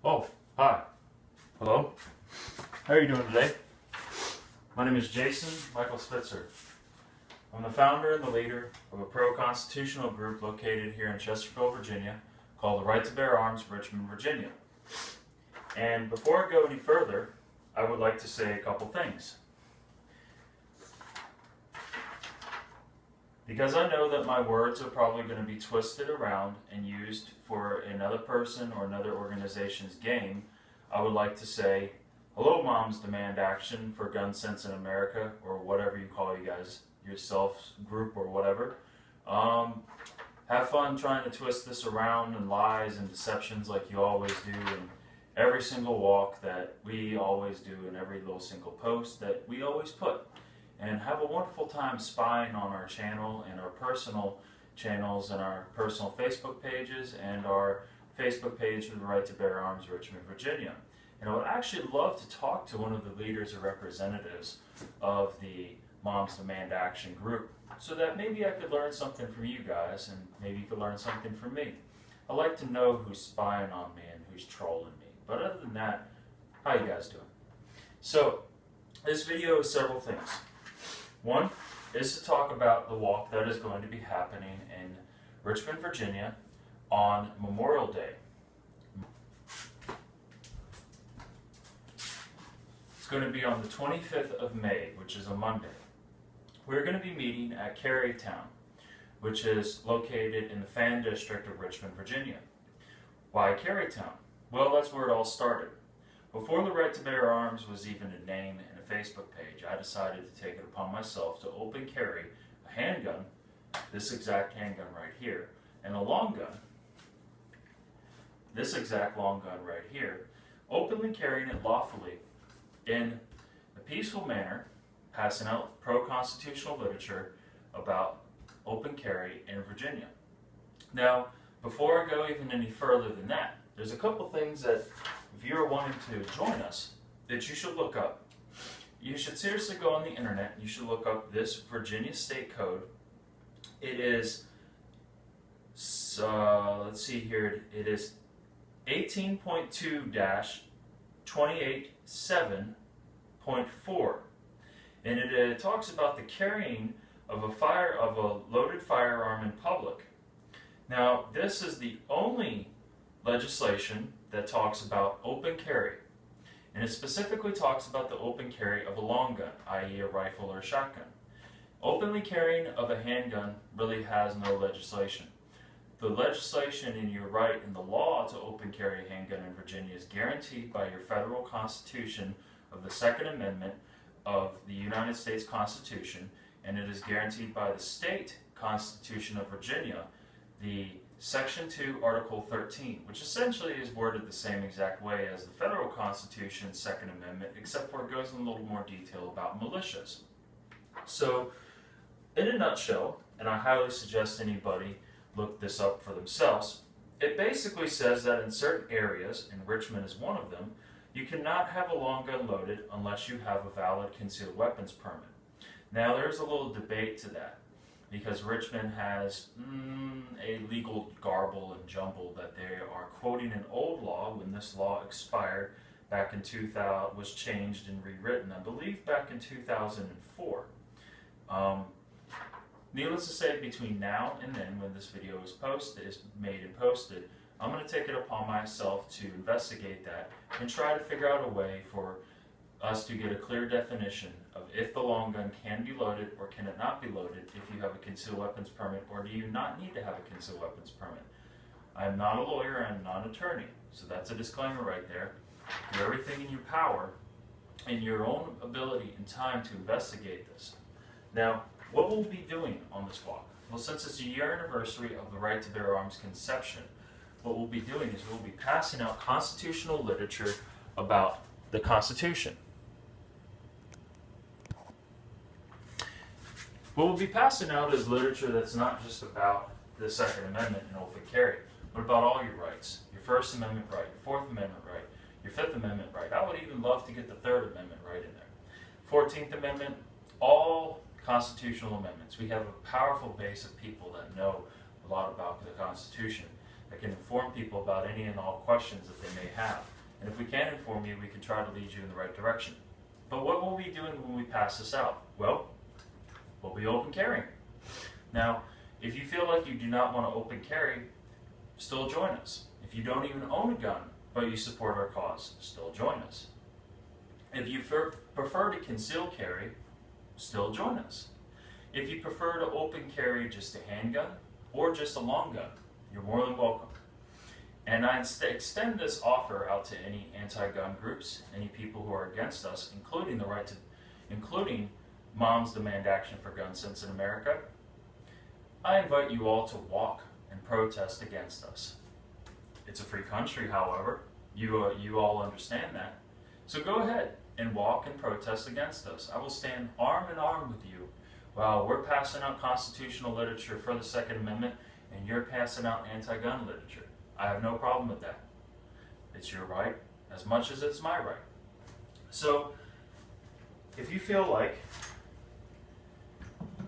Oh, hi. Hello. How are you doing today? My name is Jason Michael Spitzer. I'm the founder and the leader of a pro-constitutional group located here in Chesterfield, Virginia, called the Right to Bear Arms Richmond Virginia. And before I go any further, I would like to say a couple things. Because I know that my words are probably going to be twisted around and used for another person or another organization's gain, I would like to say, hello moms demand action for gun sense in America, or whatever you call you guys, yourself group or whatever. Have fun trying to twist this around and lies and deceptions like you always do in every single walk that we always do in every little single post that we always put. And have a wonderful time spying on our channel and our personal channels and our personal Facebook pages and our Facebook page for the Right to Bear Arms Richmond, Virginia. And I would actually love to talk to one of the leaders or representatives of the Moms Demand Action group so that maybe I could learn something from you guys and maybe you could learn something from me. I like to know who's spying on me and who's trolling me. But other than that, how you guys doing? So, this video is several things. One is to talk about the walk that is going to be happening in Richmond, Virginia on Memorial Day. It's going to be on the 25th of May, which is a Monday. We're going to be meeting at Carytown, which is located in the Fan District of Richmond, Virginia. Why Carytown? Well, that's where it all started. Before the Right to Bear Arms was even a name and a Facebook page, I decided to take it upon myself to open carry a handgun, this exact handgun right here, and a long gun, this exact long gun right here, openly carrying it lawfully in a peaceful manner, passing out pro-constitutional literature about open carry in Virginia. Now, before I go even any further than that, there's a couple things that if you're wanting to join us, that you should look up. You should seriously go on the internet. You should look up this Virginia State Code. It is, let's see here, it is 18.2-287.4. And it talks about the carrying of a loaded firearm in public. Now, this is the only legislation that talks about open carry, and it specifically talks about the open carry of a long gun, i.e. a rifle or a shotgun. Openly carrying of a handgun really has no legislation. The legislation and your right in the law to open carry a handgun in Virginia is guaranteed by your federal Constitution of the Second Amendment of the United States Constitution, and it is guaranteed by the state Constitution of Virginia, the Section 2, Article 13, which essentially is worded the same exact way as the Federal Constitution's Second Amendment, except for it goes in a little more detail about militias. So, in a nutshell, and I highly suggest anybody look this up for themselves, it basically says that in certain areas, and Richmond is one of them, you cannot have a long gun loaded unless you have a valid concealed weapons permit. Now, there's a little debate to that, because Richmond has a legal garble and jumble that they are quoting an old law when this law expired back in 2000, was changed and rewritten, I believe back in 2004. Needless to say, between now and then, when this video is made and posted, I'm going to take it upon myself to investigate that and try to figure out a way for us to get a clear definition of if the long gun can be loaded or can it not be loaded if you have a concealed weapons permit, or do you not need to have a concealed weapons permit. I am not a lawyer, I am not an attorney, so that's a disclaimer right there. Do everything in your power and your own ability and time to investigate this. Now, what we'll be doing on this walk? Well, since it's a year anniversary of the Right to Bear Arms conception, what we'll be doing is we'll be passing out constitutional literature about the Constitution. What we'll be passing out is literature that's not just about the Second Amendment and open carry, but about all your rights. Your First Amendment right, your Fourth Amendment right, your Fifth Amendment right. I would even love to get the Third Amendment right in there. 14th Amendment, all constitutional amendments. We have a powerful base of people that know a lot about the Constitution. I can inform people about any and all questions that they may have. And if we can't inform you, we can try to lead you in the right direction. But what will we be doing when we pass this out? Well, we'll be open carrying. Now, if you feel like you do not want to open carry, still join us. If you don't even own a gun, but you support our cause, still join us. If you prefer to conceal carry, still join us. If you prefer to open carry just a handgun or just a long gun, you're more than welcome. And I extend this offer out to any anti-gun groups, any people who are against us, including Moms Demand Action for Gun Sense in America. I invite you all to walk and protest against us. It's a free country, however. You all understand that. So go ahead and walk and protest against us. I will stand arm in arm with you while we're passing out constitutional literature for the Second Amendment and you're passing out anti-gun literature. I have no problem with that. It's your right as much as it's my right. So if you feel like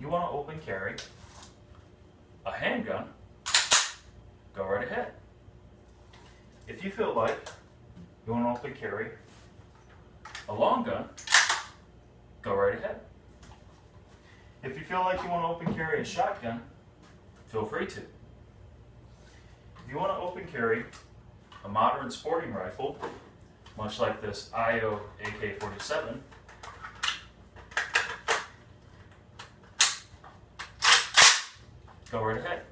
you want to open carry a handgun, go right ahead. If you feel like you want to open carry a long gun, go right ahead. If you feel like you want to open carry a shotgun, feel free to. If you want to open carry a modern sporting rifle, much like this IO AK-47, go right ahead.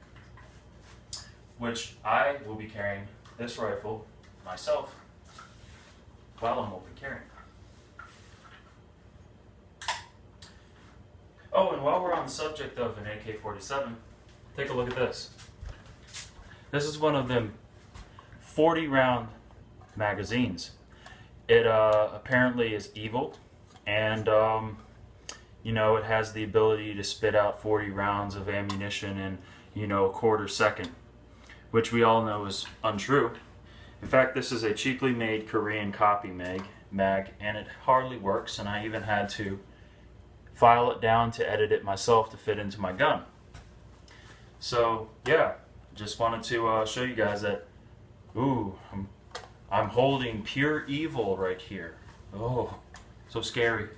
Which I will be carrying this rifle myself while I'm open carrying. Oh, and while we're on the subject of an AK-47, take a look at this. This is one of them 40-round magazines. It apparently is evil, and it has the ability to spit out 40 rounds of ammunition in a quarter second, which we all know is untrue. In fact, this is a cheaply made Korean copy mag, and it hardly works, and I even had to file it down to edit it myself to fit into my gun. So yeah, just wanted to show you guys that, I'm holding pure evil right here. Oh, so scary.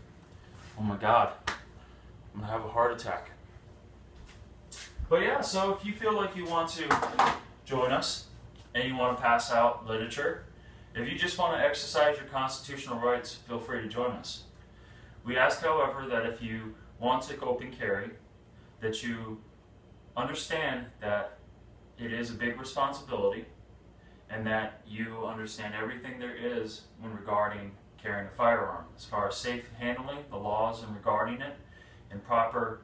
Oh my God, I'm gonna have a heart attack. But yeah, so if you feel like you want to join us and you want to pass out literature, if you just want to exercise your constitutional rights, feel free to join us. We ask, however, that if you want to open carry, that you understand that it is a big responsibility and that you understand everything there is when regarding carrying a firearm, as far as safe handling, the laws and regarding it, and proper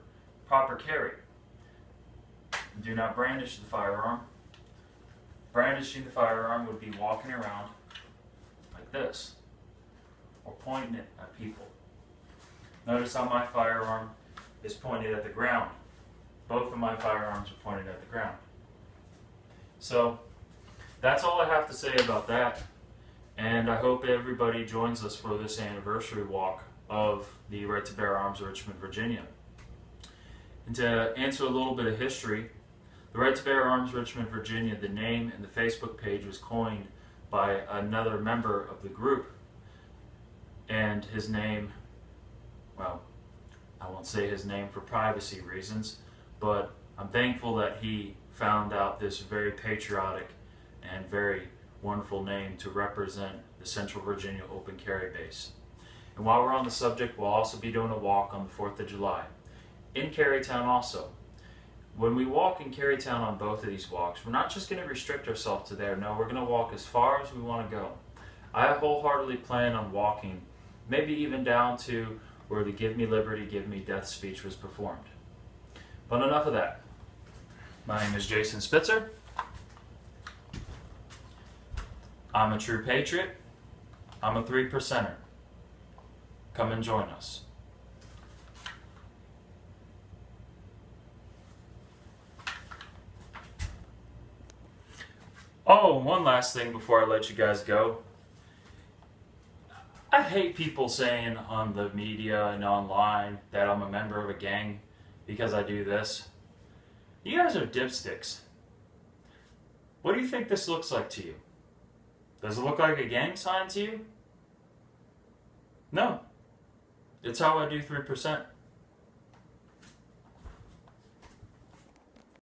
carry. Do not brandish the firearm. Brandishing the firearm would be walking around like this, or pointing it at people. Notice how my firearm is pointed at the ground. Both of my firearms are pointed at the ground. So that's all I have to say about that. And I hope everybody joins us for this anniversary walk of the Right to Bear Arms Richmond, Virginia. And to answer a little bit of history, the Right to Bear Arms Richmond, Virginia, the name and the Facebook page was coined by another member of the group. And his name, well, I won't say his name for privacy reasons, but I'm thankful that he found out this very patriotic and very wonderful name to represent the Central Virginia Open Carry Base. And while we're on the subject, we'll also be doing a walk on the 4th of July in Carytown also. When we walk in Carytown on both of these walks, we're not just going to restrict ourselves to there. No, we're going to walk as far as we want to go. I wholeheartedly plan on walking, maybe even down to where the Give Me Liberty, Give Me Death speech was performed. But enough of that. My name is Jason Spitzer. I'm a true patriot. I'm a 3%er. Come and join us. Oh, one last thing before I let you guys go. I hate people saying on the media and online that I'm a member of a gang because I do this. You guys are dipsticks. What do you think this looks like to you? Does it look like a gang sign to you? No. It's how I do 3%.